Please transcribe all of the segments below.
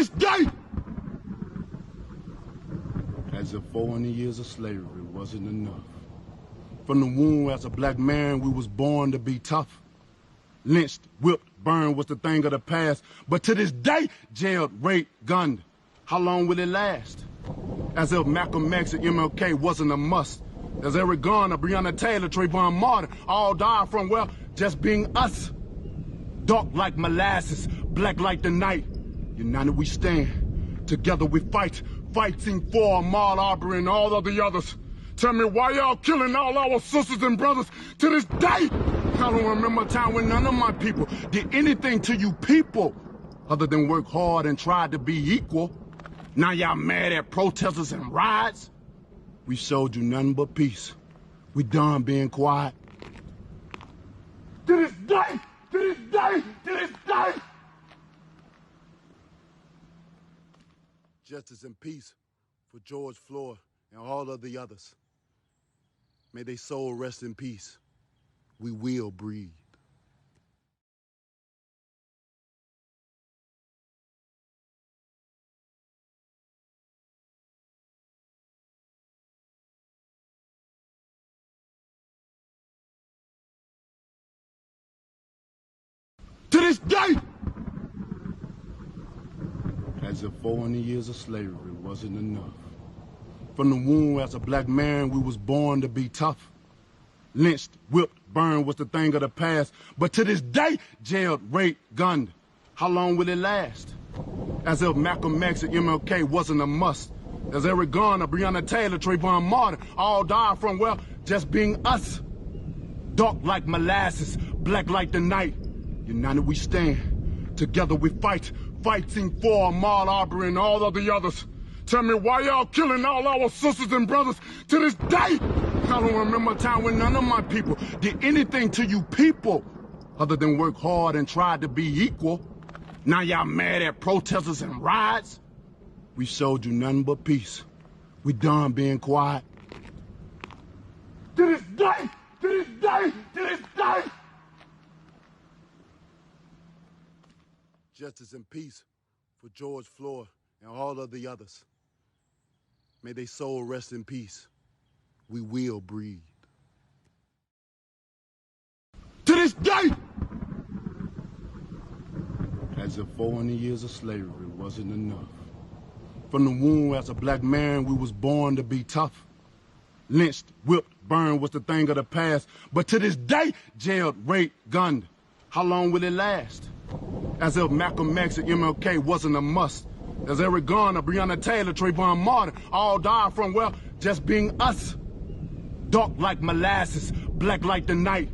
this day, as if 400 years of slavery wasn't enough. From the womb as a black man, we was born to be tough. Lynched, whipped, burned was the thing of the past. But to this day, jailed, raped, gunned. How long will it last? As if Malcolm X and MLK wasn't a must. As Eric Garner, Breonna Taylor, Trayvon Martin all died from, well, just being us. Dark like molasses, black like the night. United we stand, together we fight. Fighting for Ahmaud Arbery and all of the others. Tell me why y'all killing all our sisters and brothers to this day? I don't remember a time when none of my people did anything to you people other than work hard and try to be equal. Now y'all mad at protesters and riots? We showed you nothing but peace. We done being quiet. To this day, to this day, to this day. Justice and peace for George Floyd and all of the others. May their soul rest in peace. We will breathe. To this day, as if 400 years of slavery wasn't enough. From the womb as a black man, we was born to be tough. Lynched, whipped, burned was the thing of the past. But to this day, jailed, raped, gunned. How long will it last? As if Malcolm X and MLK wasn't a must. As Eric Garner, Breonna Taylor, Trayvon Martin all died from, well, just being us. Dark like molasses, black like the night. United we stand, together we fight. Fighting for Ahmaud Arbery and all of the others. Tell me why y'all killing all our sisters and brothers to this day? I don't remember a time when none of my people did anything to you people other than work hard and try to be equal. Now y'all mad at protesters and riots? We showed you nothing but peace. We done being quiet. To this day, to this day, to this day. Justice and peace for George Floyd and all of the others. May their soul rest in peace. We will breathe. To this day, as if 400 years of slavery wasn't enough. From the womb as a black man, we was born to be tough. Lynched, whipped, burned was the thing of the past. But to this day, jailed, raped, gunned. How long will it last? As if Malcolm X and MLK wasn't a must. As Eric Garner, Breonna Taylor, Trayvon Martin all died from, well, just being us. Dark like molasses, black like the night.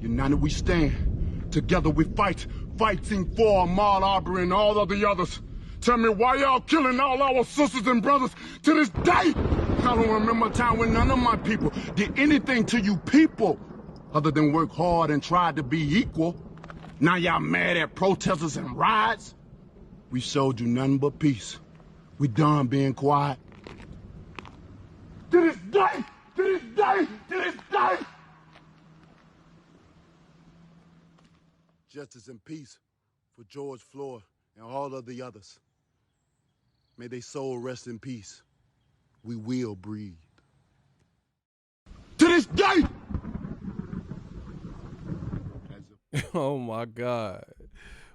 United we stand, together we fight. Fighting for Ahmaud Arbery and all of the others. Tell me why y'all killing all our sisters and brothers to this day? I don't remember a time when none of my people did anything to you people other than work hard and try to be equal. Now y'all mad at protesters and riots? We showed you nothing but peace. We done being quiet. To this day, to this day, to this day. Justice and peace for George Floyd and all of the others. May their soul rest in peace. We will breathe. To this day. Oh my God.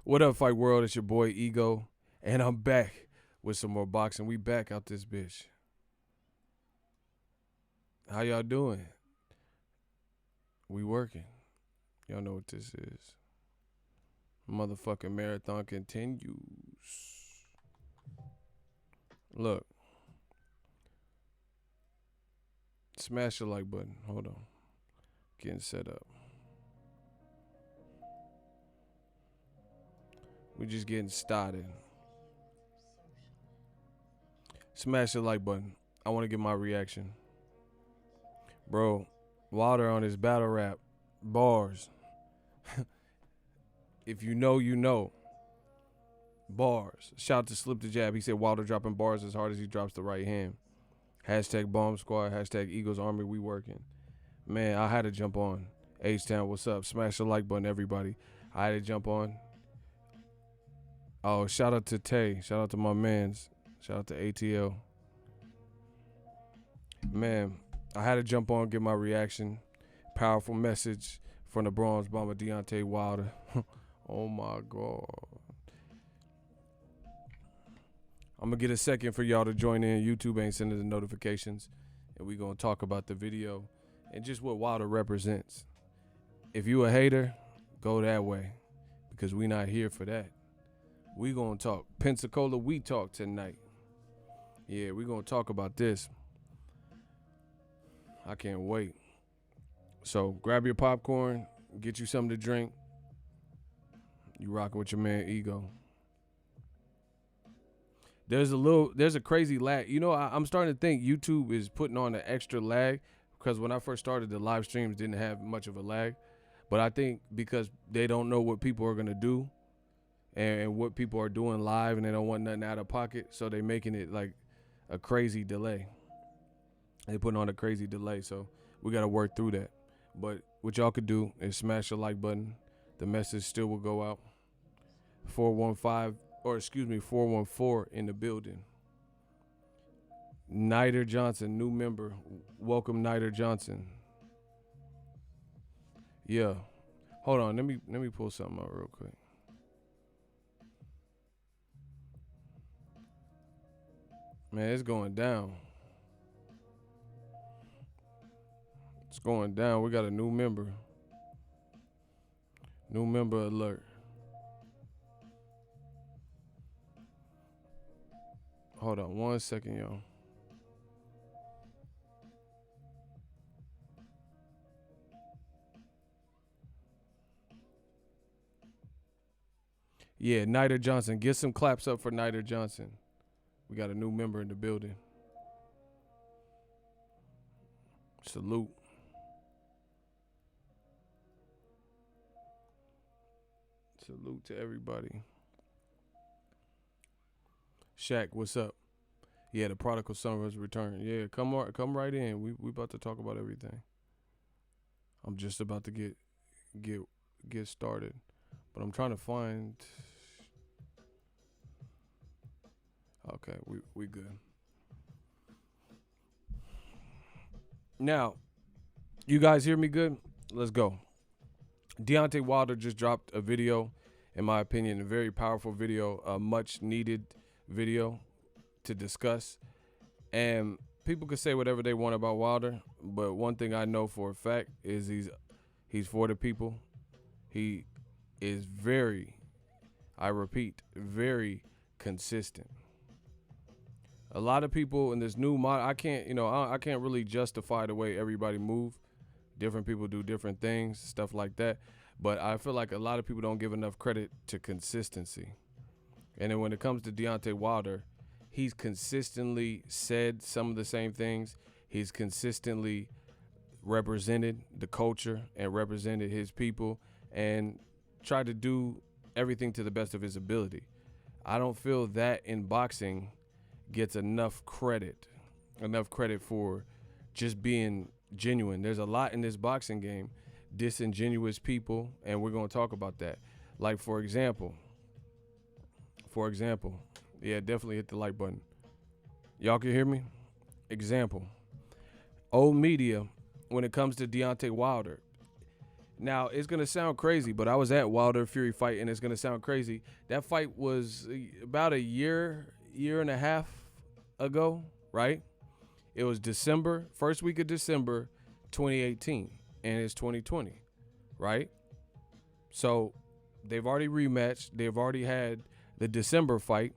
What up, Fight World? It's your boy Ego. And I'm back with some more boxing. We back out this bitch. How y'all doing? We working. Y'all know what this is. Motherfucking marathon continues. Look. Smash the like button. Hold on. Getting set up. We just getting started. Smash the like button. I want to get my reaction. Bro, Wilder on his battle rap. Bars. If you know, you know. Bars. Shout out to Slip the Jab. He said Wilder dropping bars as hard as he drops the right hand. Hashtag Bomb Squad. Hashtag Eagles Army. We working. Man, I had to jump on. H-Town, what's up? Smash the like button, everybody. I had to jump on. Oh, shout out to Tay. Shout out to my mans. Shout out to ATL. Man, I had to jump on, get my reaction. Powerful message from the Bronze Bomber Deontay Wilder. Oh my God. I'm gonna get a second for y'all to join in. YouTube ain't sending the notifications, and we gonna talk about the video and just what Wilder represents. If you a hater, go that way, because we not here for that. We gonna talk Pensacola. We talk tonight. Yeah, we gonna talk about this. I can't wait. So grab your popcorn, get you something to drink. You rocking with your man Ego. There's a crazy lag. You know, I'm starting to think YouTube is putting on an extra lag, because when I first started, the live streams didn't have much of a lag. But I think because they don't know what people are gonna do and what people are doing live, and they don't want nothing out of pocket, so they're making it like a crazy delay. They putting on a crazy delay, so we gotta work through that. But what y'all could do is smash the like button. The message still will go out. 414 in the building. Nider Johnson, new member. Welcome, Nider Johnson. Yeah. Hold on, let me pull something out real quick. Man, it's going down. It's going down. We got a new member. New member alert. Hold on 1 second, y'all. Yeah, Nider Johnson. Get some claps up for Nider Johnson. We got a new member in the building. Salute. Salute to everybody. Shaq, what's up? Yeah, the prodigal son has returned. Yeah, come right in. We about to talk about everything. I'm just about to get started, but I'm trying to find. Okay, we good. Now, you guys hear me good? Let's go. Deontay Wilder just dropped a video, in my opinion, a very powerful video, a much needed video to discuss. And people could say whatever they want about Wilder, but one thing I know for a fact is he's for the people. He is very, I repeat, very consistent. A lot of people in this new model, I can't really justify the way everybody move. Different people do different things, stuff like that. But I feel like a lot of people don't give enough credit to consistency. And then when it comes to Deontay Wilder, he's consistently said some of the same things. He's consistently represented the culture and represented his people and tried to do everything to the best of his ability. I don't feel that in boxing gets enough credit for just being genuine. There's a lot in this boxing game, disingenuous people, and we're going to talk about that. Like, for example, yeah, definitely hit the like button. Y'all can hear me? Example, old media when it comes to Deontay Wilder. Now, it's going to sound crazy, but I was at Wilder Fury fight, and it's going to sound crazy. That fight was about a year and a half ago, right? It was first week of December 2018, and it's 2020, right? So they've already rematched. They've already had the December fight,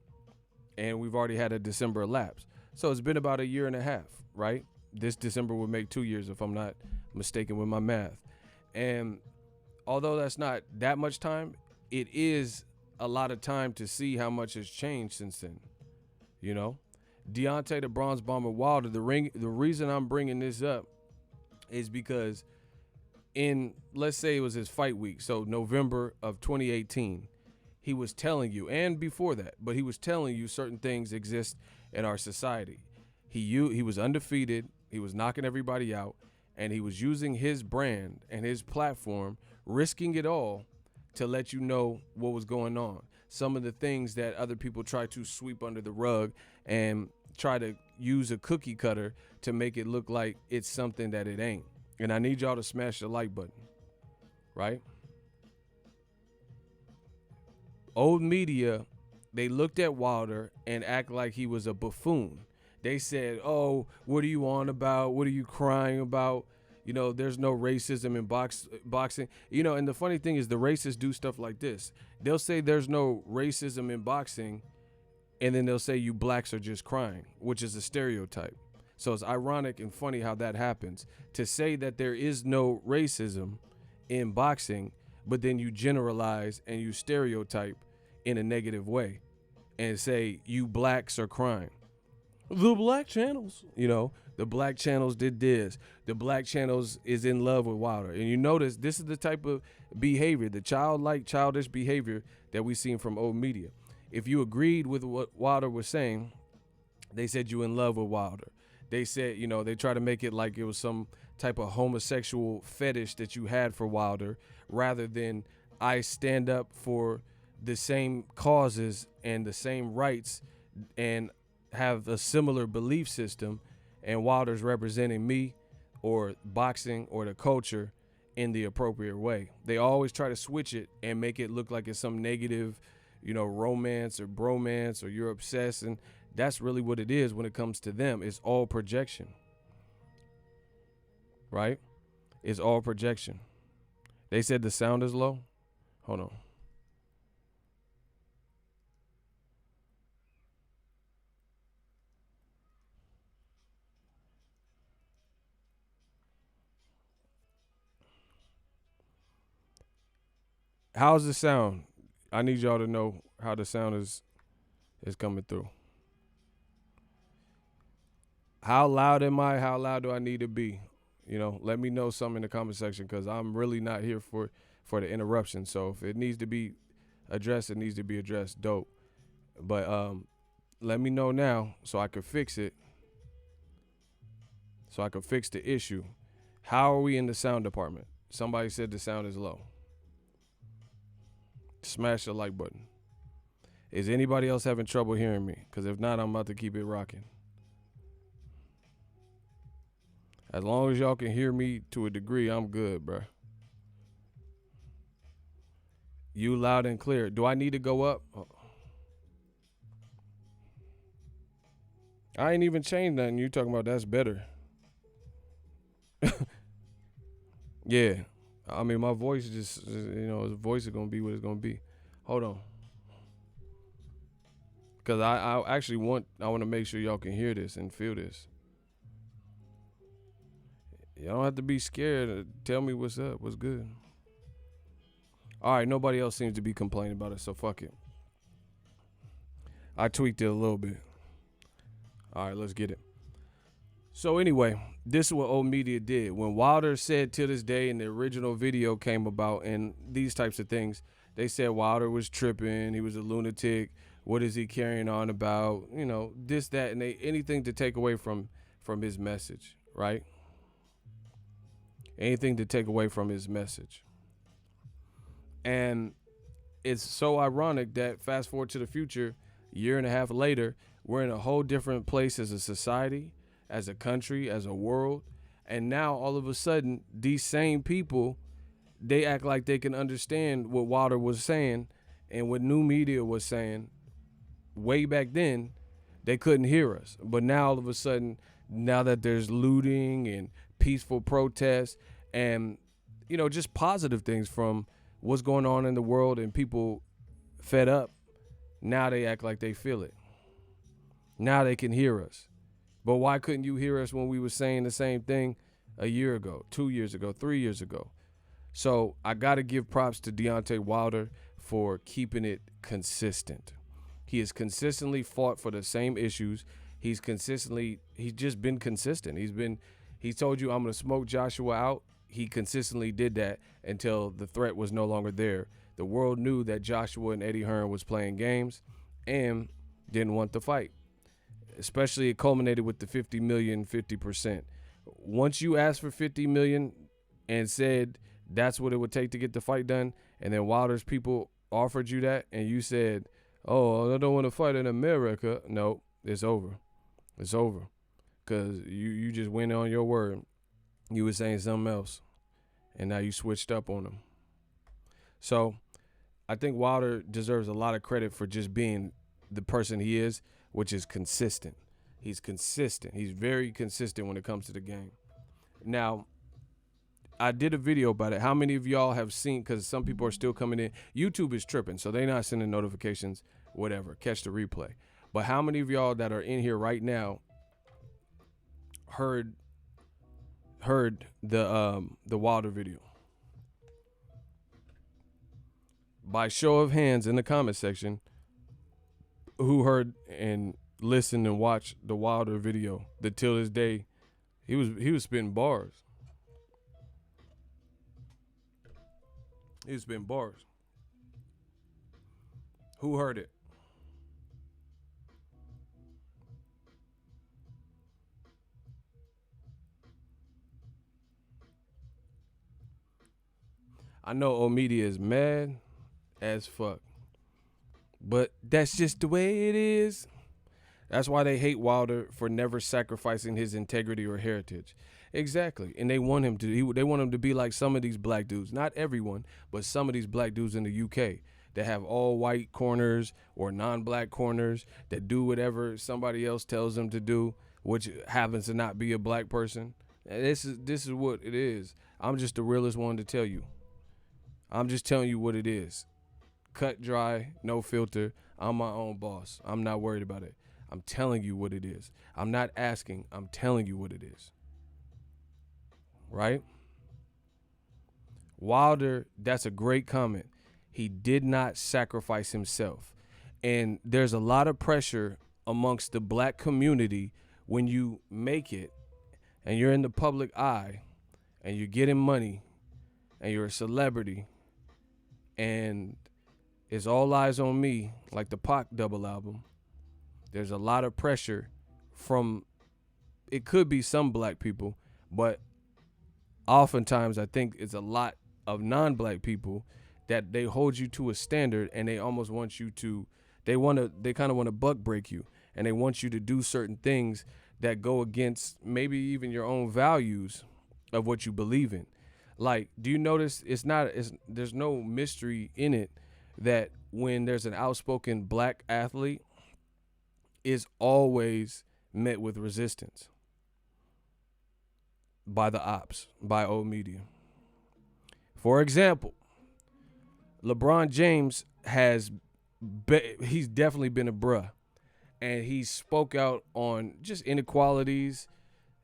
and we've already had a December lapse. So it's been about a year and a half, right? This December would make 2 years if I'm not mistaken with my math. And although that's not that much time, it is a lot of time to see how much has changed since then, you know? Deontay the Bronze Bomber Wilder, the reason I'm bringing this up is because let's say it was his fight week, so November of 2018, he was telling you, and before that, but he was telling you certain things exist in our society. He was undefeated, he was knocking everybody out, and he was using his brand and his platform, risking it all to let you know what was going on. some of the things that other people try to sweep under the rug and try to use a cookie cutter to make it look like it's something that it ain't. And I need y'all to smash the like button, right? Old media, they looked at Wilder and act like he was a buffoon. They said, oh, what are you on about? What are you crying about? You know, there's no racism in boxing. You know, and the funny thing is the racists do stuff like this. They'll say there's no racism in boxing, and then they'll say you blacks are just crying, which is a stereotype. So it's ironic and funny how that happens. To say that there is no racism in boxing, but then you generalize and you stereotype in a negative way and say you blacks are crying. The black channels, you know, the black channels did this. The black channels is in love with Wilder. And you notice this is the type of behavior, the childlike, childish behavior that we seen from old media. If you agreed with what Wilder was saying, they said you in love with Wilder. They said, you know, they try to make it like it was some type of homosexual fetish that you had for Wilder, rather than I stand up for the same causes and the same rights and have a similar belief system, and Wilder's representing me or boxing or the culture in the appropriate way. They always try to switch it and make it look like it's some negative, you know, romance or bromance or you're obsessed. And that's really what it is when it comes to them. It's all projection, right? It's all projection. They said the sound is low. Hold on. How's the sound? I need y'all to know how the sound is coming through. How loud am I? How loud do I need to be? You know, let me know something in the comment section, because I'm really not here for the interruption. So if it needs to be addressed, it needs to be addressed. Dope. But let me know now so I can fix it. So I can fix the issue. How are we in the sound department? Somebody said the sound is low. Smash the like button. Is anybody else having trouble hearing me? Because if not, I'm about to keep it rocking. As long as y'all can hear me to a degree, I'm good, bro. You loud and clear. Do I need to go up? Oh. I ain't even changed nothing. You talking about that's better. Yeah. I mean, my voice just, you know, his voice is going to be what it's going to be. Hold on. Because I actually want to make sure y'all can hear this and feel this. Y'all don't have to be scared. Tell me what's up, what's good. All right, nobody else seems to be complaining about it, so fuck it. I tweaked it a little bit. All right, let's get it. So anyway, this is what old media did. When Wilder said to this day, and the original video came about and these types of things, they said Wilder was tripping, he was a lunatic, what is he carrying on about, you know, this, that, and anything to take away from his message, right? Anything to take away from his message. And it's so ironic that fast forward to the future, a year and a half later, we're in a whole different place as a society, as a country, as a world. And now all of a sudden, these same people, they act like they can understand what Wilder was saying and what new media was saying. Way back then, they couldn't hear us. But now all of a sudden, now that there's looting and peaceful protests and, you know, just positive things from what's going on in the world and people fed up, now they act like they feel it. Now they can hear us. But why couldn't you hear us when we were saying the same thing a year ago, 2 years ago, 3 years ago? So I got to give props to Deontay Wilder for keeping it consistent. He has consistently fought for the same issues. He's just been consistent. He told you, I'm going to smoke Joshua out. He consistently did that until the threat was no longer there. The world knew that Joshua and Eddie Hearn was playing games and didn't want the fight. Especially it culminated with the 50 million, 50%. Once you asked for 50 million and said that's what it would take to get the fight done, and then Wilder's people offered you that and you said, "Oh, I don't want to fight in America," no, it's over. It's over. Because you just went on your word. You were saying something else. And now you switched up on them. So I think Wilder deserves a lot of credit for just being the person he is, which is consistent. He's consistent. He's very consistent when it comes to the game. Now, I did a video about it. How many of y'all have seen, because some people are still coming in. YouTube is tripping, so they're not sending notifications, whatever. Catch the replay. But how many of y'all that are in here right now heard the Wilder video? By show of hands in the comment section, who heard and listened and watched the Wilder video that till this day he was spitting bars. He was spitting bars. Who heard it? I know O-Media is mad as fuck. But that's just the way it is. That's why they hate Wilder for never sacrificing his integrity or heritage. Exactly. And they want him to they want him to be like some of these black dudes. Not everyone, but some of these black dudes in the UK that have all white corners or non-black corners that do whatever somebody else tells them to do, which happens to not be a black person. This is what it is. I'm just the realest one to tell you. I'm just telling you what it is. Cut dry, no filter. I'm my own boss. I'm not worried about it. I'm telling you what it is. I'm not asking. I'm telling you what it is. Right? Wilder, that's a great comment. He did not sacrifice himself. And there's a lot of pressure amongst the black community when you make it and you're in the public eye and you're getting money and you're a celebrity and it's all eyes on me, like the Pac double album. There's a lot of pressure from, it could be some black people, but oftentimes I think it's a lot of non-black people that they hold you to a standard and they almost want you to, they kind of want to buck break you and they want you to do certain things that go against maybe even your own values of what you believe in. Like, do you notice there's no mystery in it that when there's an outspoken black athlete, is always met with resistance by the ops, by old media. For example, LeBron James he's definitely been a bruh, and he spoke out on just inequalities.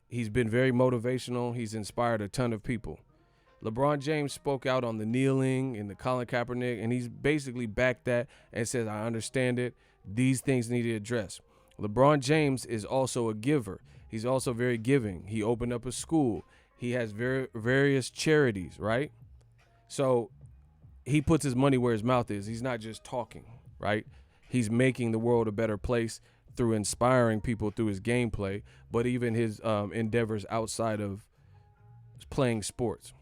He's been very motivational. He's inspired a ton of people. LeBron James spoke out on the kneeling and the Colin Kaepernick, and he's basically backed that and says, I understand it. These things need to address. LeBron James is also a giver. He's also very giving. He opened up a school. He has various charities, right? So he puts his money where his mouth is. He's not just talking, right? He's making the world a better place through inspiring people through his gameplay, but even his endeavors outside of playing sports.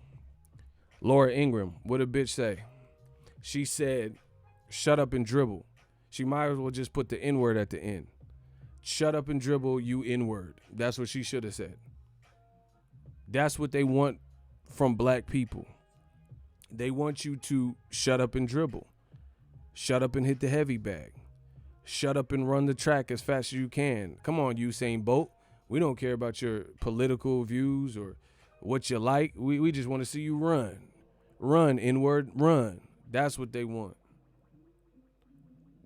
Laura Ingraham, what did bitch say? She said, shut up and dribble. She might as well just put the N-word at the end. Shut up and dribble, you N-word. That's what she should have said. That's what they want from black people. They want you to shut up and dribble. Shut up and hit the heavy bag. Shut up and run the track as fast as you can. Come on, Usain Bolt. We don't care about your political views or what you like. We just want to see you run. Run, N-word, run. That's what they want.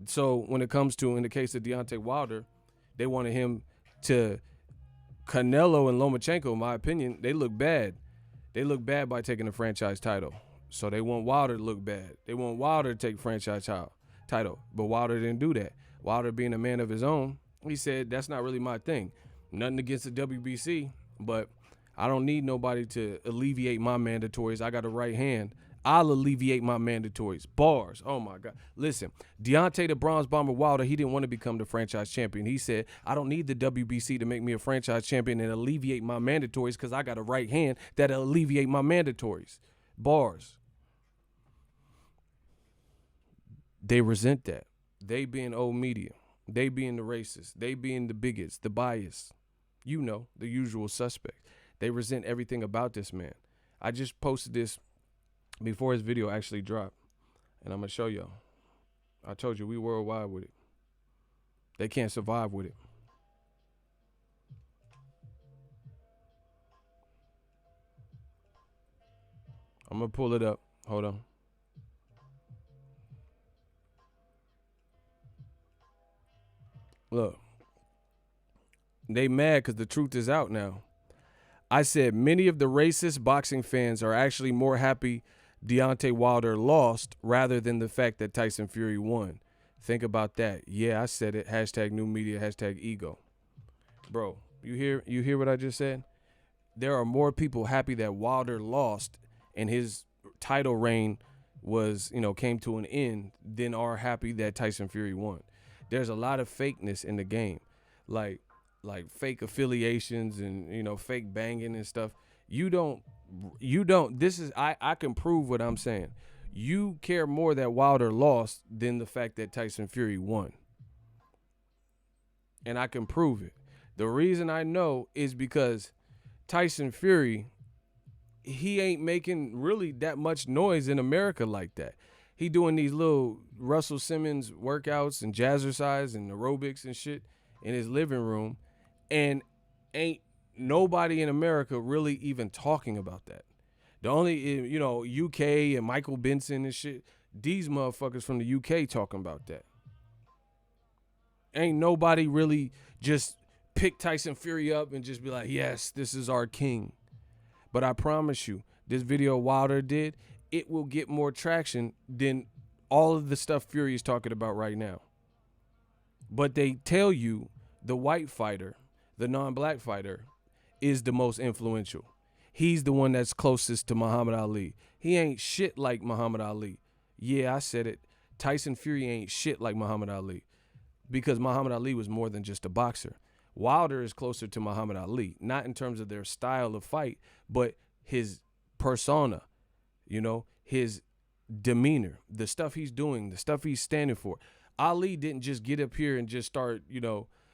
So when it comes to, in the case of Deontay Wilder, they wanted him to, Canelo and Lomachenko, in my opinion, they look bad. They look bad by taking the franchise title. So they want Wilder to look bad. They want Wilder to take franchise title. But Wilder didn't do that. Wilder, being a man of his own, he said, that's not really my thing. Nothing against the WBC, but I don't need nobody to alleviate my mandatories. I got a right hand. I'll alleviate my mandatories. Bars. Oh, my God. Listen, Deontay the Bronze Bomber Wilder, he didn't want to become the franchise champion. He said, I don't need the WBC to make me a franchise champion and alleviate my mandatories because I got a right hand that'll alleviate my mandatories. Bars. They resent that. They being old media. They being the racist. They being the bigots, the bias. You know, the usual suspect. They resent everything about this man. I just posted this before his video actually dropped. And I'm going to show y'all. I told you we worldwide with it. They can't survive with it. I'm going to pull it up. Hold on. Look. They mad because the truth is out now. I said many of the racist boxing fans are actually more happy Deontay Wilder lost rather than the fact that Tyson Fury won. Think about that. Yeah, I said it. Hashtag new media, hashtag ego. Bro, you hear what I just said? There are more people happy that Wilder lost and his title reign was, came to an end than are happy that Tyson Fury won. There's a lot of fakeness in the game. Like fake affiliations and, fake banging and stuff. You don't, I can prove what I'm saying. You care more that Wilder lost than the fact that Tyson Fury won. And I can prove it. The reason I know is because Tyson Fury, he ain't making really that much noise in America like that. He doing these little Russell Simmons workouts and jazzercise and aerobics and shit in his living room. And ain't nobody in America really even talking about that. The only, UK and Michael Benson and shit, these motherfuckers from the UK talking about that. Ain't nobody really just pick Tyson Fury up and just be like, yes, this is our king. But I promise you, this video Wilder did, it will get more traction than all of the stuff Fury is talking about right now. But they tell you the white fighter, the non-black fighter, is the most influential. He's the one that's closest to Muhammad Ali. He ain't shit like Muhammad Ali. Yeah, I said it. Tyson Fury ain't shit like Muhammad Ali because Muhammad Ali was more than just a boxer. Wilder is closer to Muhammad Ali, not in terms of their style of fight, but his persona, his demeanor, the stuff he's doing, the stuff he's standing for. Ali didn't just get up here and just start,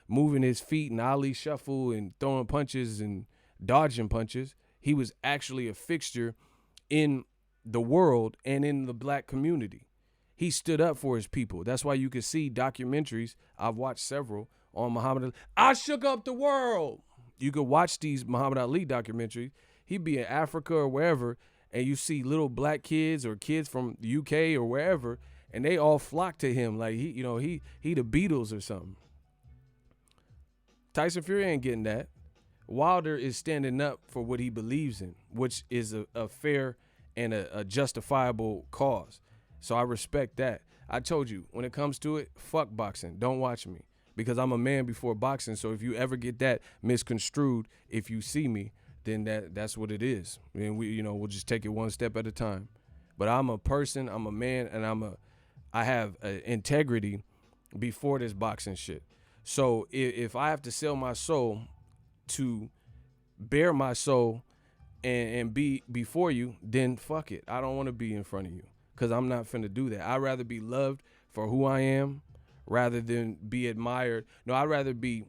moving his feet and Ali shuffle and throwing punches and dodging punches. He was actually a fixture in the world and in the black community. He stood up for his people. That's why you can see documentaries. I've watched several on Muhammad Ali. I shook up the world. You could watch these Muhammad Ali documentaries. He'd be in Africa or wherever, and you see little black kids or kids from the UK or wherever, and they all flock to him like he the Beatles or something. Tyson Fury ain't getting that. Wilder is standing up for what he believes in, which is a fair and a justifiable cause. So I respect that. I told you, when it comes to it, fuck boxing. Don't watch me because I'm a man before boxing. So if you ever get that misconstrued, if you see me, then that's what it is. And we'll just take it one step at a time. But I'm a person, I'm a man, and I have integrity before this boxing shit. So if I have to sell my soul to bear my soul and be before you, then fuck it. I don't want to be in front of you because I'm not finna do that. I'd rather be loved for who I am rather than be admired. No, I'd rather be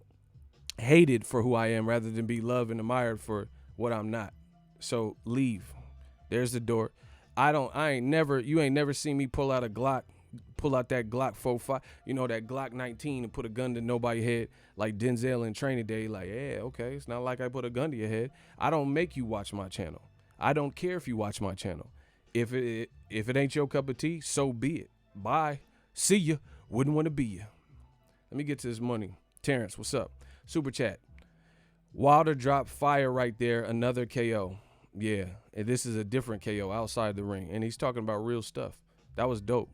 hated for who I am rather than be loved and admired for what I'm not. So leave. There's the door. You ain't never seen me pull out that Glock 45, that Glock 19 and put a gun to nobody's head like Denzel in Training Day. Like, yeah, okay, it's not like I put a gun to your head. I don't make you watch my channel. I don't care if you watch my channel. If it ain't your cup of tea, so be it. Bye. See ya. Wouldn't want to be ya. Let me get to this money. Terrence, what's up? Super chat. Wilder dropped fire right there. Another KO. Yeah, and this is a different KO outside the ring, and he's talking about real stuff. That was dope.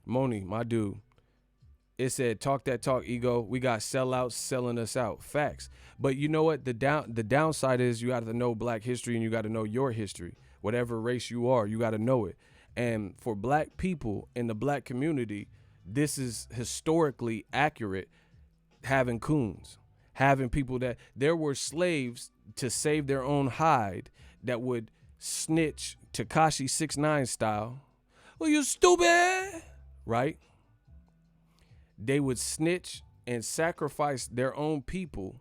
Moni, my dude, it said, talk that talk, ego. We got sellouts selling us out. Facts. But you know what? The downside is you got to know black history and you got to know your history. Whatever race you are, you got to know it. And for black people in the black community, this is historically accurate, having coons, having people that there were slaves to save their own hide that would snitch Tekashi 6ix9ine style. Well, you stupid, right? They would snitch and sacrifice their own people,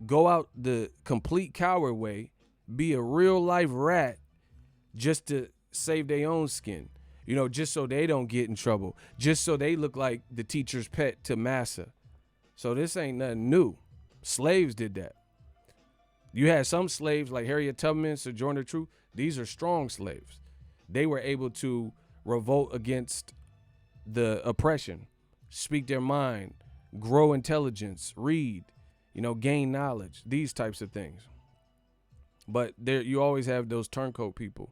go out the complete coward way, be a real life rat just to save their own skin. Just so they don't get in trouble, just so they look like the teacher's pet to massa. So this ain't nothing new. Slaves did that. You had some slaves like Harriet Tubman, Sojourner Truth. These are strong slaves. They were able to revolt against the oppression, speak their mind, grow intelligence, read, gain knowledge, these types of things. But there, you always have those turncoat people.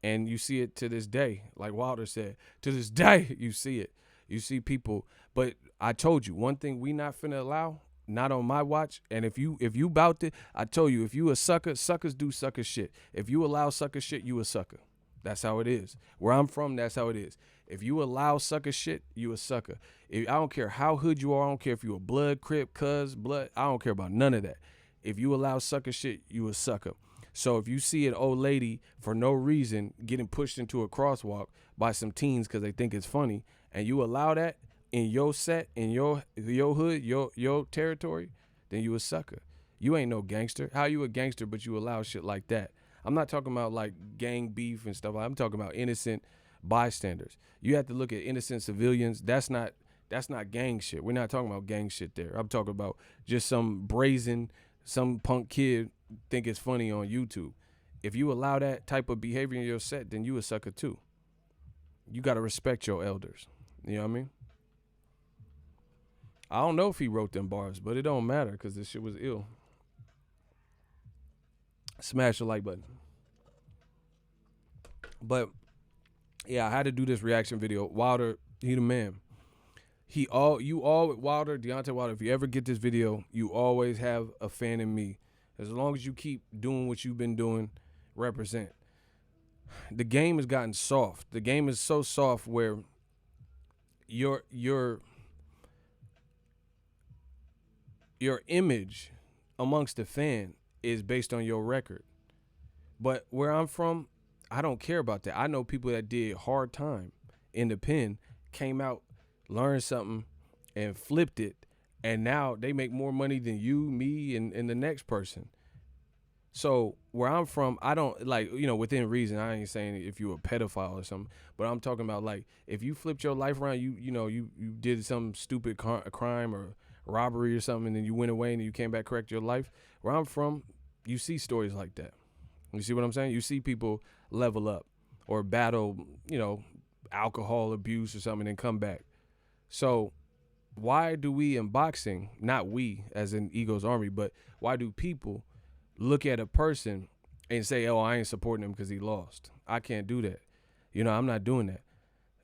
And you see it to this day, like Wilder said, to this day, you see it. You see people. But I told you, one thing we not finna allow, not on my watch. And if you bout it, I told you, if you a sucker, suckers do sucker shit. If you allow sucker shit, you a sucker. That's how it is. Where I'm from, that's how it is. If you allow sucker shit, you a sucker. I don't care how hood you are. I don't care if you a blood, crip, cuz, blood. I don't care about none of that. If you allow sucker shit, you a sucker. So if you see an old lady for no reason getting pushed into a crosswalk by some teens because they think it's funny, and you allow that in your set, in your hood, your territory, then you a sucker. You ain't no gangster. How you a gangster but you allow shit like that? I'm not talking about like gang beef and stuff. I'm talking about innocent bystanders. You have to look at innocent civilians. That's not gang shit. We're not talking about gang shit there. I'm talking about just some punk kid think it's funny on YouTube. If you allow that type of behavior in your set, then you a sucker too. You got to respect your elders. You know what I mean? I don't know if he wrote them bars, but it don't matter because this shit was ill. Smash the like button. But yeah, I had to do this reaction video. Wilder, he the man. Wilder, Deontay Wilder, if you ever get this video, you always have a fan in me. As long as you keep doing what you've been doing, represent. The game has gotten soft. The game is so soft where your image amongst the fan is based on your record. But where I'm from, I don't care about that. I know people that did hard time in the pen, came out, learned something, and flipped it. And now they make more money than you, me, and the next person. So where I'm from, I don't within reason. I ain't saying if you a pedophile or something, but I'm talking about like if you flipped your life around, you did some stupid crime or robbery or something, and then you went away and you came back, correct your life. Where I'm from, you see stories like that. You see what I'm saying? You see people level up or battle, alcohol abuse or something, and then come back. So why do we in boxing, not we as in Ego's Army, but why do people look at a person and say, oh, I ain't supporting him because he lost? I can't do that. I'm not doing that.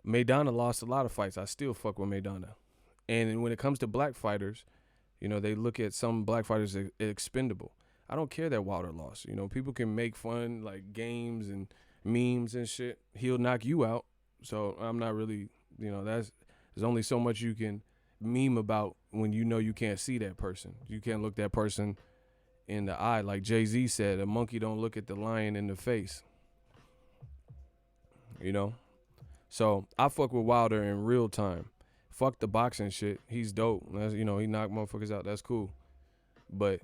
Maidana lost a lot of fights. I still fuck with Maidana. And when it comes to black fighters, they look at some black fighters as expendable. I don't care that Wilder lost. People can make fun, like games and memes and shit. He'll knock you out. So I'm not really, there's only so much you can meme about when you can't see that person. You can't look that person in the eye. Like Jay-Z said, a monkey don't look at the lion in the face. So I fuck with Wilder in real time. Fuck the boxing shit. He's dope. That's, he knocked motherfuckers out. That's cool. But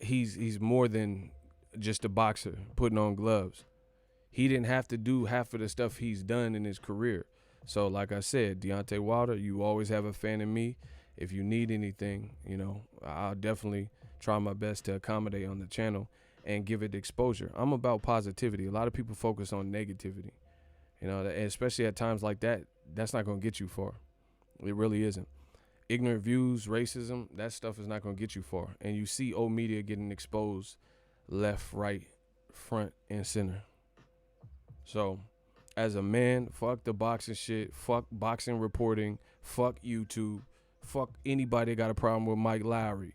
he's more than just a boxer putting on gloves. He didn't have to do half of the stuff he's done in his career. So like I said, Deontay Wilder, you always have a fan in me. If you need anything, I'll definitely try my best to accommodate on the channel and give it exposure. I'm about positivity. A lot of people focus on negativity, especially at times like that. That's not going to get you far. It really isn't. Ignorant views, racism, that stuff is not going to get you far. And you see old media getting exposed left, right, front, and center. So as a man, fuck the boxing shit, fuck boxing reporting, fuck YouTube, fuck anybody that got a problem with Mike Lowry.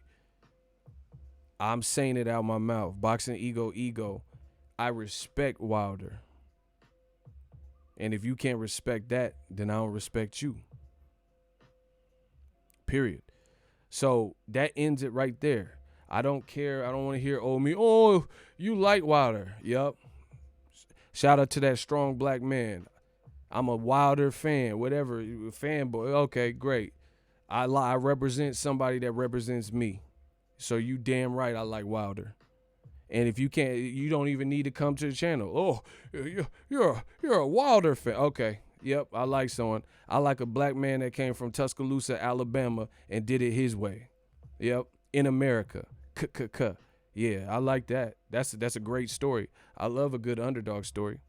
I'm saying it out my mouth. Boxing ego. I respect Wilder. And if you can't respect that, then I don't respect you. Period. So that ends it right there. I don't care. I don't want to hear, you like Wilder. Yup. Shout out to that strong black man. I'm a Wilder fan, whatever, fanboy. Okay, great. I represent somebody that represents me. So you damn right I like Wilder. And if you can't, you don't even need to come to the channel. Oh, you're a Wilder fan. Okay, yep, I like someone. I like a black man that came from Tuscaloosa, Alabama, and did it his way. Yep, in America. Yeah, I like that. That's a great story. I love a good underdog story.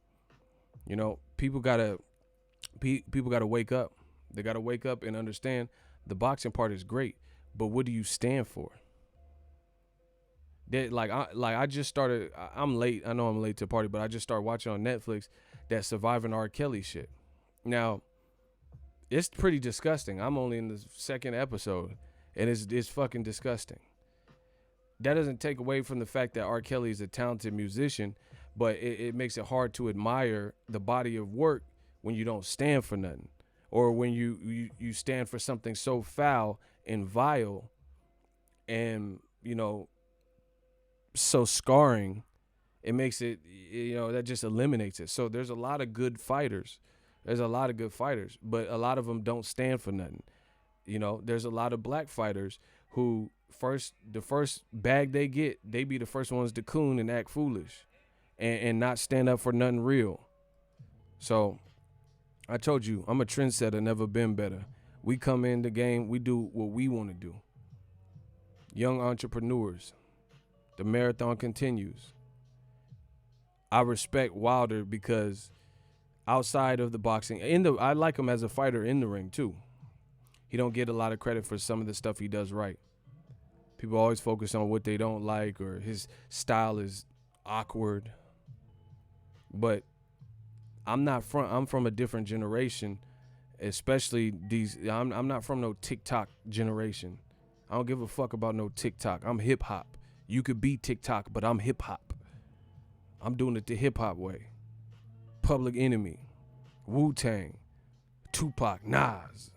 You know, people gotta wake up. They gotta wake up and understand the boxing part is great, but what do you stand for? That I just started. I'm late. I know I'm late to the party, but I just started watching on Netflix that Surviving R. Kelly shit. Now, it's pretty disgusting. I'm only in the second episode, and it's fucking disgusting. That doesn't take away from the fact that R. Kelly is a talented musician, but it makes it hard to admire the body of work when you don't stand for nothing, or when you stand for something so foul and vile, and so scarring. It makes it, that just eliminates it. So there's a lot of good fighters. But a lot of them don't stand for nothing. There's a lot of black fighters who the first bag they get, they be the first ones to coon and act foolish and not stand up for nothing real. So I told you, I'm a trendsetter, never been better. We come in the game, we do what we want to do. Young entrepreneurs. The marathon continues. I respect Wilder because outside of the boxing, I like him as a fighter in the ring too. He don't get a lot of credit for some of the stuff he does right. People always focus on what they don't like or his style is awkward. But I'm from a different generation, especially I'm not from no TikTok generation. I don't give a fuck about no TikTok. I'm hip hop. You could be TikTok, but I'm hip hop. I'm doing it the hip hop way. Public Enemy, Wu-Tang, Tupac, Nas.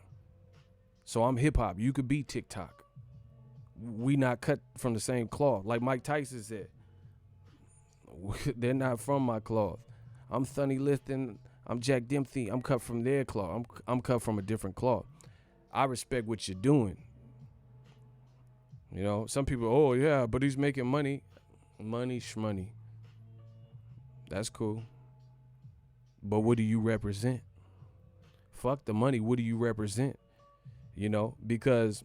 So I'm hip hop. You could be TikTok. We not cut from the same cloth. Like Mike Tyson said, they're not from my cloth. I'm Thunny Lifton. I'm Jack Dempsey. I'm cut from their cloth. I'm cut from a different cloth. I respect what you're doing. Some people, oh yeah, but he's making money. Money, shmoney. That's cool. But what do you represent? Fuck the money. What do you represent? Because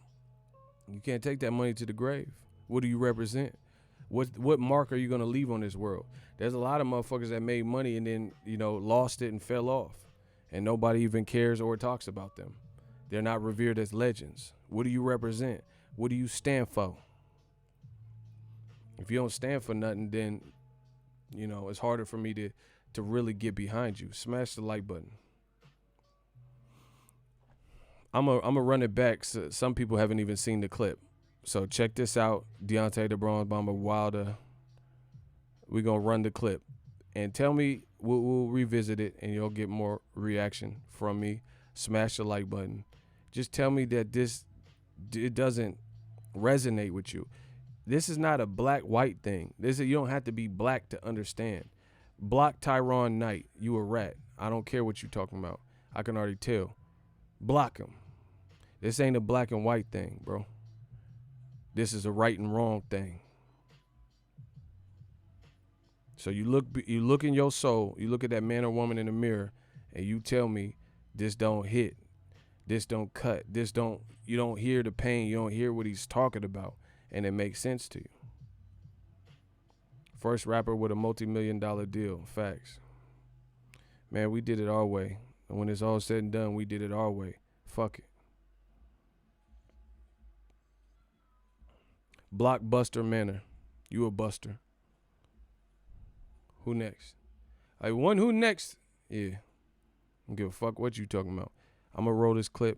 you can't take that money to the grave. What do you represent? What mark are you going to leave on this world? There's a lot of motherfuckers that made money and then, lost it and fell off. And nobody even cares or talks about them. They're not revered as legends. What do you represent? What do you stand for? If you don't stand for nothing, then, it's harder for me to really get behind you. Smash the like button. I'm a run it back. So some people haven't even seen the clip. So check this out. Deontay the Bronze Bomber Wilder. We're going to run the clip. And tell me, we'll revisit it and you'll get more reaction from me. Smash the like button. Just tell me that it doesn't resonate with you. This is not a black-white thing. You don't have to be black to understand. Block Tyron Knight. You a rat. I don't care what you're talking about. I can already tell. Block him. This ain't a black and white thing, bro. This is a right and wrong thing. So you look in your soul, you look at that man or woman in the mirror, and you tell me this don't hit, this don't cut, you don't hear the pain, you don't hear what he's talking about, and it makes sense to you. First rapper with a multi-million-dollar deal. Facts. Man, we did it our way. And when it's all said and done, we did it our way. Fuck it. Blockbuster Manor. You a buster. Who next? Who next? Yeah. I don't give a fuck what you talking about. I'm going to roll this clip,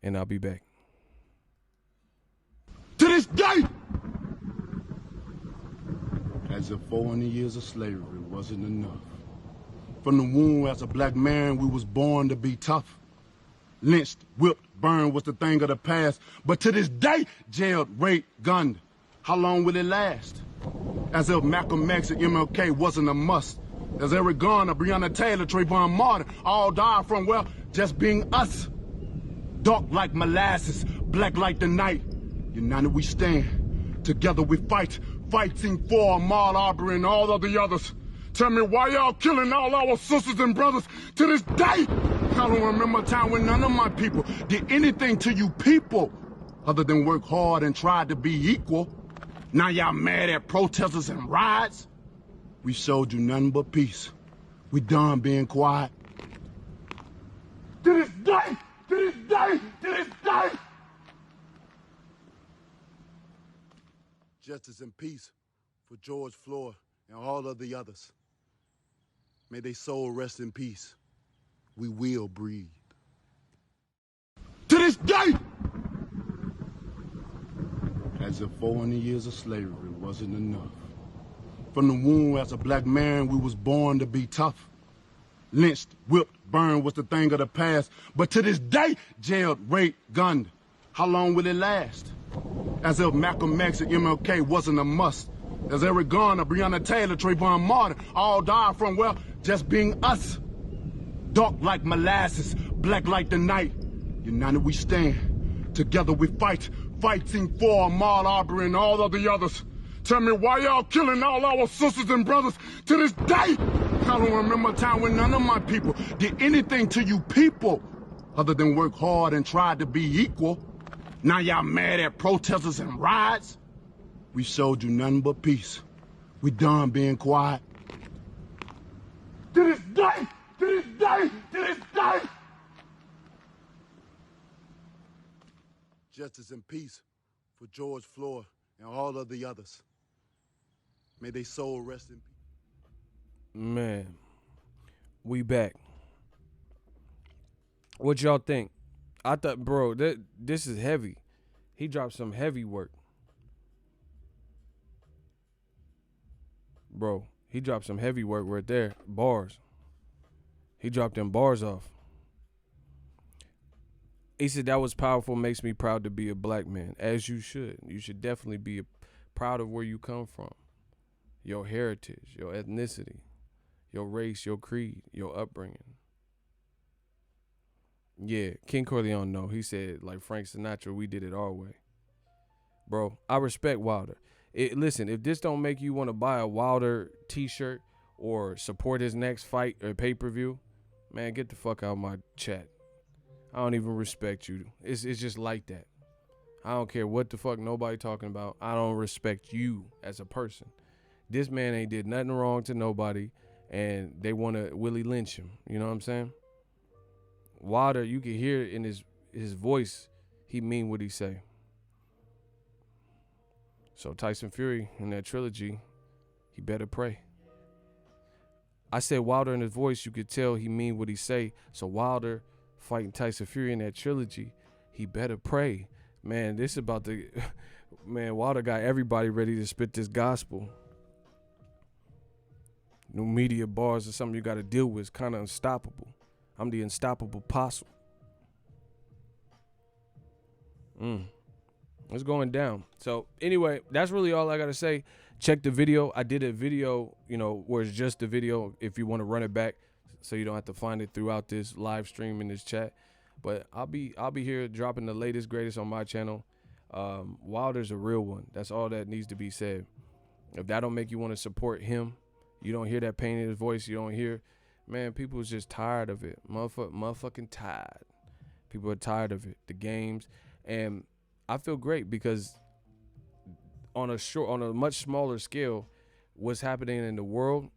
and I'll be back. To this day, as if 400 years of slavery wasn't enough. From the womb as a black man, we was born to be tough. Lynched, whipped, burned was the thing of the past. But to this day, jailed, raped, gunned. How long will it last? As if Malcolm X and MLK wasn't a must. As Eric Garner, Breonna Taylor, Trayvon Martin all died from, just being us. Dark like molasses, black like the night. United we stand, together we fight. Fighting for Ahmaud Arbery and all of the others. Tell me why y'all killing all our sisters and brothers to this day? I don't remember a time when none of my people did anything to you people other than work hard and try to be equal. Now y'all mad at protesters and riots? We showed you nothing but peace. We done being quiet. To this day, to this day, to this day. Justice and peace for George Floyd and all of the others. May they soul rest in peace. We will breathe. To this day! As if 400 years of slavery wasn't enough. From the womb as a black man, we was born to be tough. Lynched, whipped, burned was the thing of the past. But to this day, jailed, raped, gunned. How long will it last? As if Malcolm X and MLK wasn't a must. As Eric Garner, Breonna Taylor, Trayvon Martin all died from, well, just being us. Dark like molasses, black like the night. United we stand, together we fight. Fighting for Ahmaud Arbery and all of the others. Tell me why y'all killing all our sisters and brothers to this day? I don't remember a time when none of my people did anything to you people other than work hard and try to be equal. Now y'all mad at protesters and riots? We showed you nothing but peace. We done being quiet. To this day, to this day, to this day. Justice and peace for George Floyd and all of the others. May they soul rest in peace. Man, we back. What y'all think? I thought, bro, this is heavy. He dropped some heavy work. Bro, he dropped some heavy work right there. Bars. He dropped them bars off. He said that was powerful, makes me proud to be a black man. As you should. You should definitely be proud of where you come from. Your heritage, your ethnicity, your race, your creed, your upbringing. Yeah, King Corleone, no. He said, like Frank Sinatra, we did it our way. Bro, I respect Wilder. Listen, if this don't make you want to buy a Wilder t-shirt or support his next fight or pay-per-view, man, get the fuck out of my chat. I don't even respect you. It's just like that. I don't care what the fuck nobody talking about. I don't respect you as a person. This man ain't did nothing wrong to nobody, and they want to Willie Lynch him. You know what I'm saying? Wilder, you can hear it in his voice. He mean what he say. So Tyson Fury in that trilogy, he better pray. I said Wilder in his voice, you could tell he mean what he say. So Wilder fighting Tyson Fury in that trilogy, he better pray. Man, this is about to, man, Wilder got everybody ready to spit this gospel. New media bars are something you got to deal with. It's kind of unstoppable. I'm the unstoppable apostle. It's going down. So anyway, that's really all I got to say. Check the video. I did a video, where it's just the video if you want to run it back so you don't have to find it throughout this live stream in this chat. But I'll be here dropping the latest, greatest on my channel. Wilder's a real one. That's all that needs to be said. If that don't make you want to support him, you don't hear that pain in his voice, you don't hear, man, people is just tired of it. Motherfucking tired. People are tired of it. The games. And I feel great because on a much smaller scale, what's happening in the world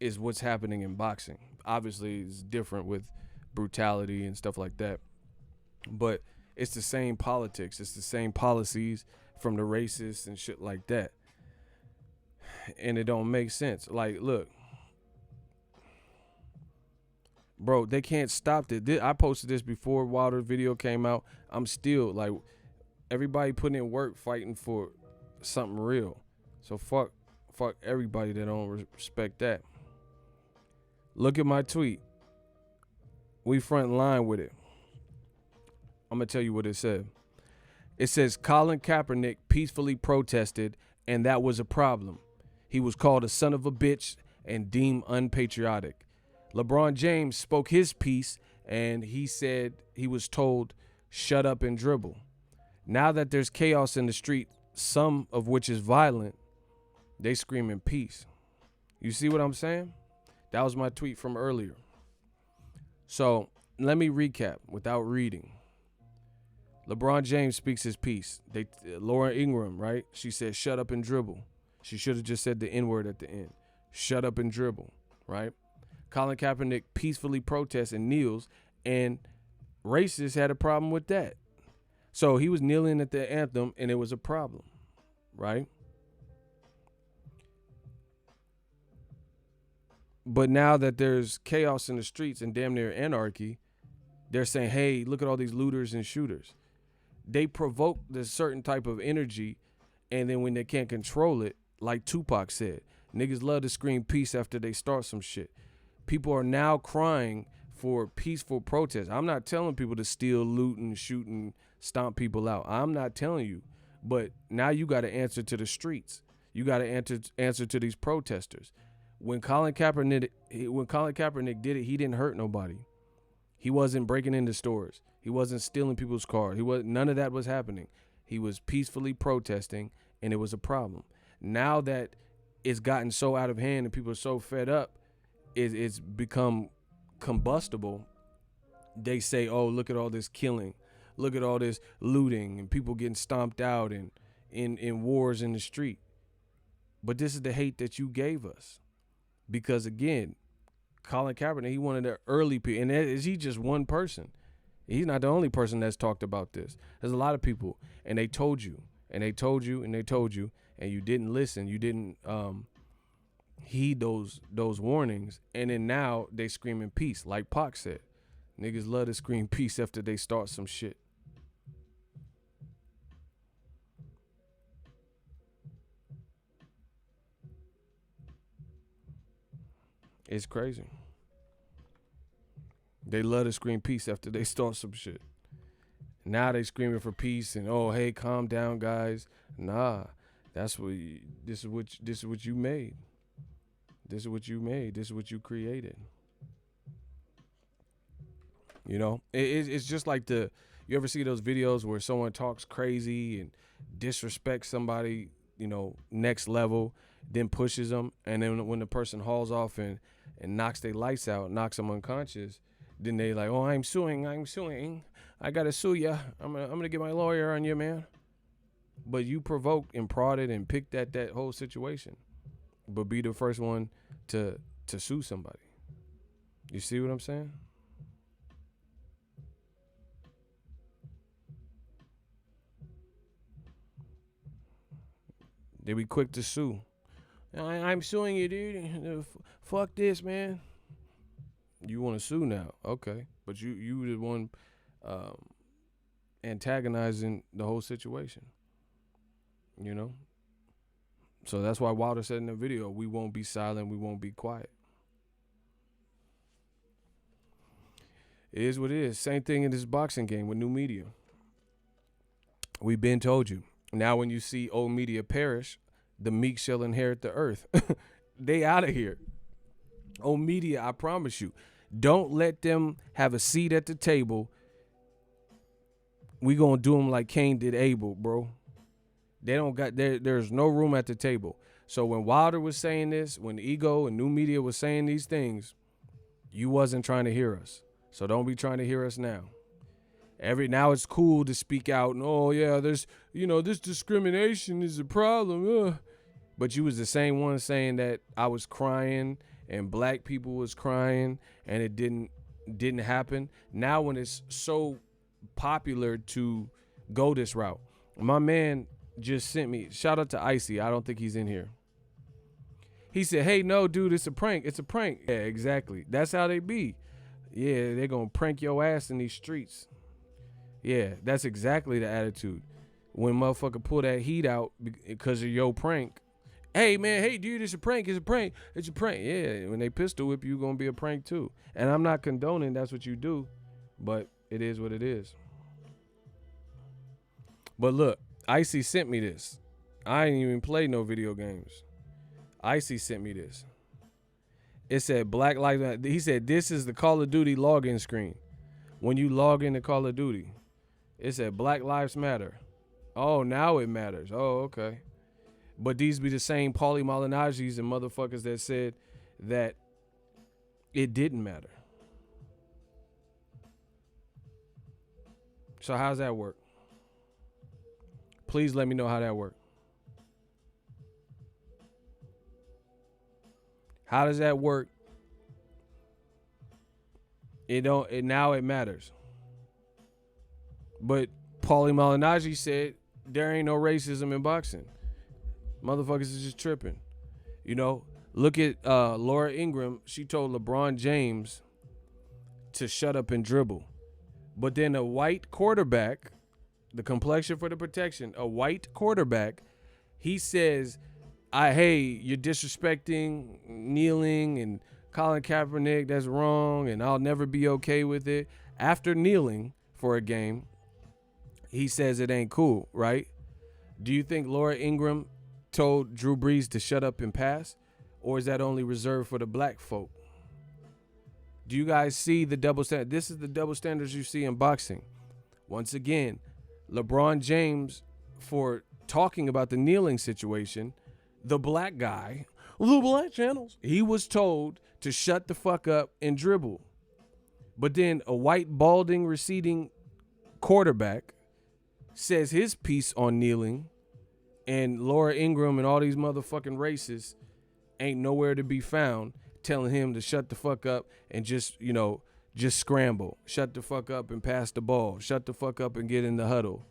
is what's happening in boxing. Obviously, it's different with brutality and stuff like that. But it's the same politics. It's the same policies from the racists and shit like that. And it don't make sense. Like, look. Bro, they can't stop this. I posted this before Wilder's video came out. I'm still, like, everybody putting in work fighting for something real. So fuck everybody that don't respect that. Look at my tweet. We front line with it. I'm going to tell you what it said. It says, Colin Kaepernick peacefully protested, and that was a problem. He was called a son of a bitch and deemed unpatriotic. LeBron James spoke his piece, and he said he was told, shut up and dribble. Now that there's chaos in the street, some of which is violent, they screaming peace. You see what I'm saying? That was my tweet from earlier. So let me recap without reading. LeBron James speaks his piece. Laura Ingraham, right? She said, shut up and dribble. She should have just said the N-word at the end. Shut up and dribble, right? Colin Kaepernick peacefully protests and kneels, and racists had a problem with that. So he was kneeling at the anthem, and it was a problem, right? But now that there's chaos in the streets and damn near anarchy, they're saying, hey, look at all these looters and shooters. They provoke this certain type of energy, and then when they can't control it, like Tupac said, niggas love to scream peace after they start some shit. People are now crying for peaceful protest. I'm not telling people to steal, loot, and shoot and stomp people out. I'm not telling you. But now you got to answer to the streets. You got to answer to these protesters. When Colin Kaepernick did it, he didn't hurt nobody. He wasn't breaking into stores. He wasn't stealing people's cars. None of that was happening. He was peacefully protesting, and it was a problem. Now that it's gotten so out of hand and people are so fed up, it's become combustible. They say, oh, look at all this killing. Look at all this looting and people getting stomped out and in wars in the street. But this is the hate that you gave us. Because, again, Colin Kaepernick, he wanted the early people. And is he just one person? He's not the only person that's talked about this. There's a lot of people. And they told you. And they told you. And they told you. And you didn't listen. You didn't heed those warnings. And then now they screaming peace. Like Pac said. Niggas love to scream peace after they start some shit. It's crazy. They love to scream peace after they start some shit. Now they screaming for peace and, oh, hey, calm down, guys. Nah, this is what you made. This is what you made. This is what you created. You know, it's just like you ever see those videos where someone talks crazy and disrespects somebody, you know, next level, then pushes them, and then when the person hauls off and knocks their lights out, knocks them unconscious, then they like, oh, I'm suing, I gotta sue ya, I'm gonna get my lawyer on you, man. But you provoked and prodded and picked at that whole situation, but be the first one to sue somebody. You see what I'm saying? They be quick to sue. I'm suing you, dude. Fuck this, man. You want to sue now? Okay. But you the one antagonizing the whole situation. You know? So that's why Wilder said in the video, we won't be silent, we won't be quiet. It is what it is. Same thing in this boxing game with new media. We've been told you. Now when you see old media perish, the meek shall inherit the earth. They out of here. Old media, I promise you. Don't let them have a seat at the table. We gonna do them like Cain did Abel, bro. They don't got there's no room at the table. So when Wilder was saying this, when Ego and new media was saying these things, you wasn't trying to hear us. So don't be trying to hear us now. Now it's cool to speak out and, oh yeah, there's, this discrimination is a problem. But you was the same one saying that I was crying and black people was crying and it didn't happen. Now when it's so popular to go this route, my man just sent me, shout out to Icy. I don't think he's in here. He said, hey, no, dude, it's a prank. It's a prank. Yeah, exactly. That's how they be. Yeah, they're going to prank your ass in these streets. Yeah, that's exactly the attitude. When motherfucker pull that heat out because of your prank. Hey, man, hey, dude, it's a prank. It's a prank. It's a prank. Yeah, when they pistol whip you, going to be a prank too. And I'm not condoning that's what you do, but it is what it is. But look, Icy sent me this. I ain't even play no video games. Icy sent me this. It said Black Lives Matter. He said this is the Call of Duty login screen. When you log into Call of Duty, It said Black Lives Matter. Oh, now it matters. Oh, okay. But these be the same Paulie Malinagis and motherfuckers that said that it didn't matter. So how's that work? Please let me know how that worked. How does that work? Now it matters. But Paulie Malignaggi said there ain't no racism in boxing. Motherfuckers is just tripping. You know, look at Laura Ingraham. She told LeBron James to shut up and dribble. But then a white quarterback, the complexion for the protection, a white quarterback, he says, hey, you're disrespecting, kneeling, and Colin Kaepernick, that's wrong, and I'll never be okay with it. After kneeling for a game, he says it ain't cool, right? Do you think Laura Ingraham told Drew Brees to shut up and pass? Or is that only reserved for the black folk? Do you guys see the double standard? This is the double standards you see in boxing. Once again, LeBron James, for talking about the kneeling situation, the black guy, the black channels, he was told to shut the fuck up and dribble. But then a white, balding, receding quarterback says his piece on kneeling, and Laura Ingraham and all these motherfucking racists ain't nowhere to be found, telling him to shut the fuck up and just scramble. Shut the fuck up and pass the ball. Shut the fuck up and get in the huddle.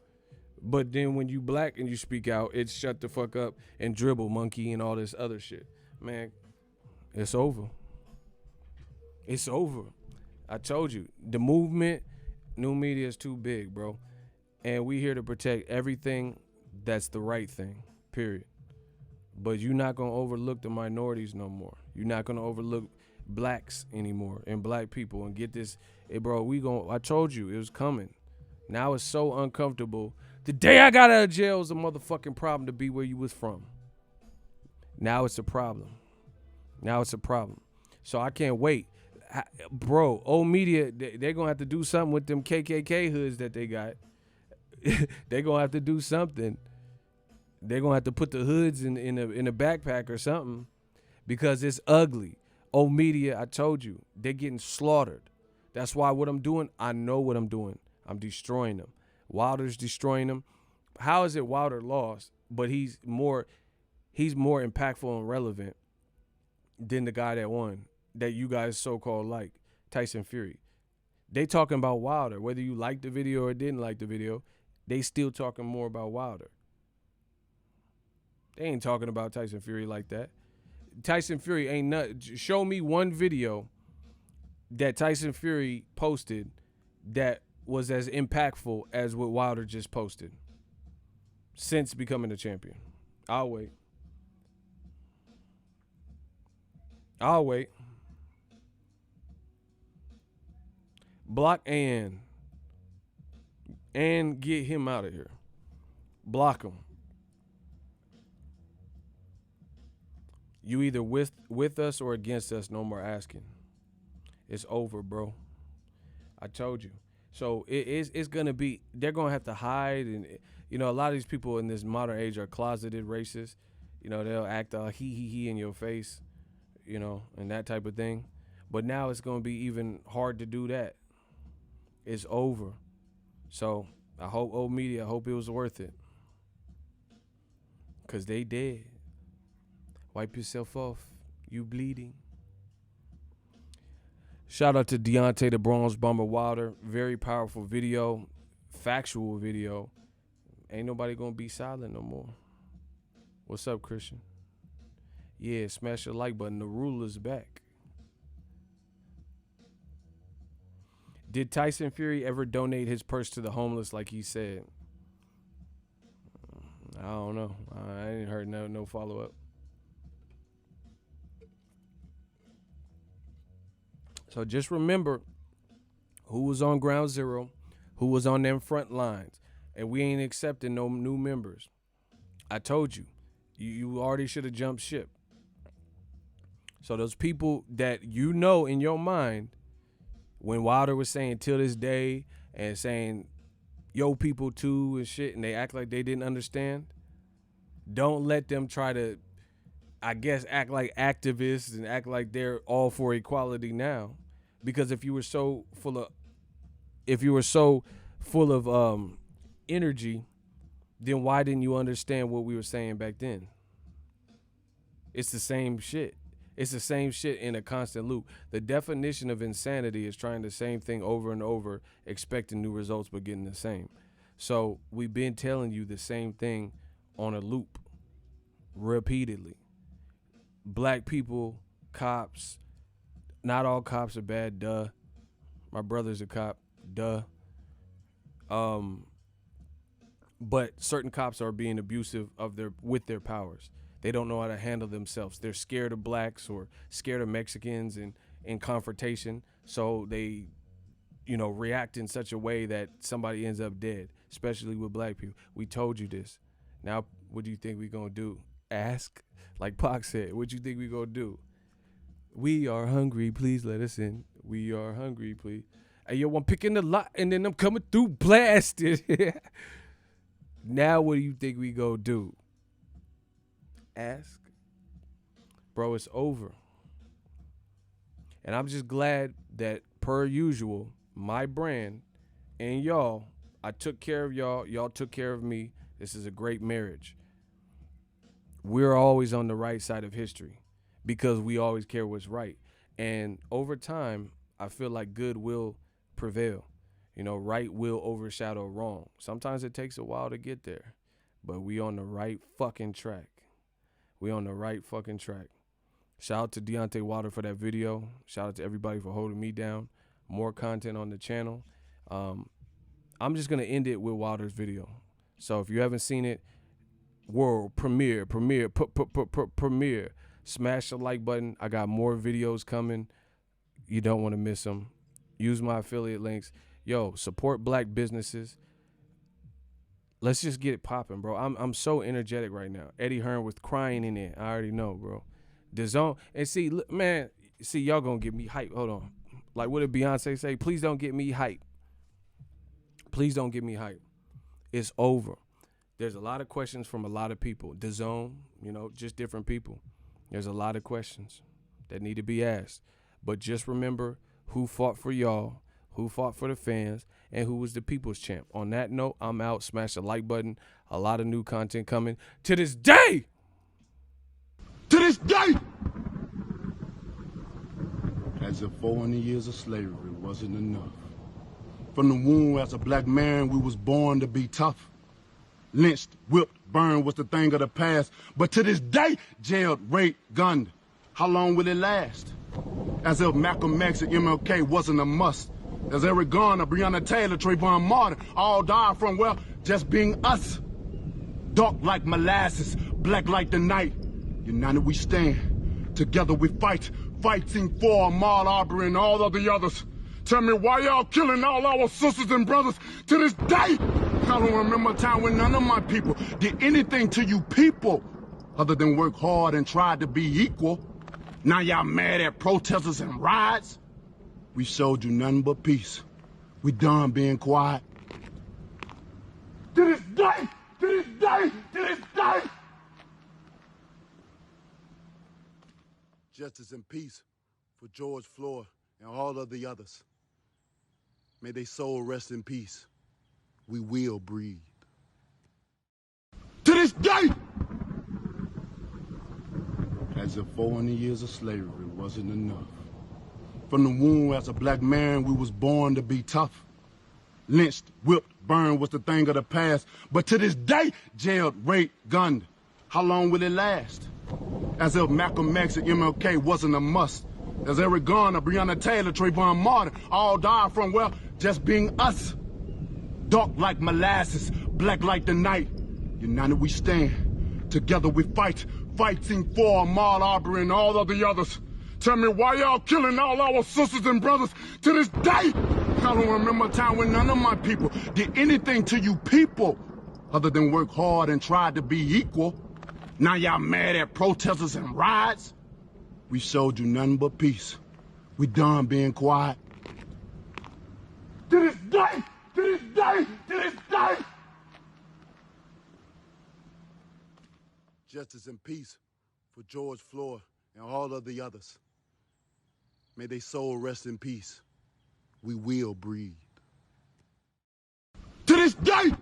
But then when you black and you speak out, it's shut the fuck up and dribble, monkey, and all this other shit. Man, it's over. It's over. I told you, the movement, new media is too big, bro. And we here to protect everything that's the right thing, period. But you're not going to overlook the minorities no more. You're not going to overlook blacks anymore and black people and get this. Hey, bro, I told you it was coming. Now it's so uncomfortable. The day I got out of jail was a motherfucking problem to be where you was from. Now it's a problem. So I can't wait. Bro, old media, they're going to have to do something with them KKK hoods that they got. They're going to have to do something. They're going to have to put the hoods in a backpack or something because it's ugly. Old media, I told you, they're getting slaughtered. That's why what I'm doing, I know what I'm doing. I'm destroying them. Wilder's destroying them. How is it Wilder lost, but he's more impactful and relevant than the guy that won, that you guys so-called like, Tyson Fury? They talking about Wilder. Whether you liked the video or didn't like the video, they still talking more about Wilder. They ain't talking about Tyson Fury like that. Tyson Fury ain't nothing. Show me one video that Tyson Fury posted that was as impactful as what Wilder just posted since becoming a champion. I'll wait. Block and get him out of here. Block him. You either with us or against us, no more asking. It's over, bro. I told you. So it's going to be, they're going to have to hide. And, a lot of these people in this modern age are closeted racists. They'll act he in your face, and that type of thing. But now it's going to be even hard to do that. It's over. So I hope, old media, I hope it was worth it. Because they dead. Wipe yourself off. You bleeding. Shout out to Deontay the Bronze Bomber Wilder. Very powerful video. Factual video. Ain't nobody gonna be silent no more. What's up, Christian? Yeah, smash the like button. The ruler's back. Did Tyson Fury ever donate his purse to the homeless like he said? I don't know. I ain't heard no follow-up. So just remember who was on ground zero, who was on them front lines, and we ain't accepting no new members. I told you, you already should have jumped ship. So those people that in your mind, when Wilder was saying till this day and saying yo people too and shit, and they act like they didn't understand. Don't let them try to, I guess, act like activists and act like they're all for equality now. Because if you were so full of energy, then why didn't you understand what we were saying back then? It's the same shit. It's the same shit in a constant loop. The definition of insanity is trying the same thing over and over, expecting new results but getting the same. So we've been telling you the same thing on a loop repeatedly. Black people, cops, not all cops are bad, duh. My brother's a cop, duh. But certain cops are being abusive with their powers. They don't know how to handle themselves. They're scared of blacks or scared of Mexicans in confrontation. So they, react in such a way that somebody ends up dead, especially with black people. We told you this. Now, what do you think we're going to do? Ask? Like Pac said, what do you think we're going to do? We are hungry, please let us in. We are hungry, please. Hey, yo, I'm picking the lot and then I'm coming through blasted. Now, what do you think we going to do? Ask? Bro, it's over. And I'm just glad that, per usual, my brand and y'all, I took care of y'all. Y'all took care of me. This is a great marriage. We're always on the right side of history because we always care what's right. And over time, I feel like good will prevail. Right will overshadow wrong. Sometimes it takes a while to get there, but we on the right fucking track. We on the right fucking track. Shout out to Deontay Wilder for that video. Shout out to everybody for holding me down. More content on the channel. I'm just going to end it with Wilder's video. So if you haven't seen it, world premiere. Smash the like button. I got more videos coming. You don't want to miss them. Use my affiliate links. Yo, support black businesses. Let's just get it popping, bro. I'm so energetic right now. Eddie Hearn was crying in it. I already know, bro. The zone. And see, look, man, y'all gonna get me hype. Hold on. Like, what did Beyonce say? Please don't get me hype. Please don't get me hype. It's over. There's a lot of questions from a lot of people. The zone, just different people. There's a lot of questions that need to be asked. But just remember who fought for y'all, who fought for the fans, and who was the people's champ. On that note, I'm out. Smash the like button. A lot of new content coming to this day. To this day! As if 400 years of slavery wasn't enough. From the womb as a black man, we was born to be tough. Lynched, whipped, burned was the thing of the past. But to this day, jailed, raped, gunned. How long will it last? As if Malcolm X and MLK wasn't a must. As Eric Garner, Breonna Taylor, Trayvon Martin all died from, just being us. Dark like molasses, black like the night. United we stand, together we fight. Fighting for Ahmaud Arbery and all of the others. Tell me why y'all killing all our sisters and brothers to this day? I don't remember a time when none of my people did anything to you people other than work hard and try to be equal. Now y'all mad at protesters and riots? We showed you nothing but peace. We done being quiet. To this day! To this day! To this day! Justice and peace for George Floyd and all of the others. May their soul rest in peace. We will breathe. To this day! As if 400 years of slavery wasn't enough. From the womb as a black man, we was born to be tough. Lynched, whipped, burned was the thing of the past. But to this day, jailed, raped, gunned. How long will it last? As if Malcolm X and MLK wasn't a must. As Eric Garner, Breonna Taylor, Trayvon Martin all died from, just being us. Dark like molasses, black like the night. United we stand, together we fight. Fighting for Ahmaud Arbery and all of the others. Tell me why y'all killing all our sisters and brothers to this day? I don't remember a time when none of my people did anything to you people other than work hard and try to be equal. Now y'all mad at protesters and riots? We showed you nothing but peace. We done being quiet. To this day! To this day! day! To this day! Justice and peace for George Floyd and all of the others. May their soul rest in peace. We will breathe. To this day!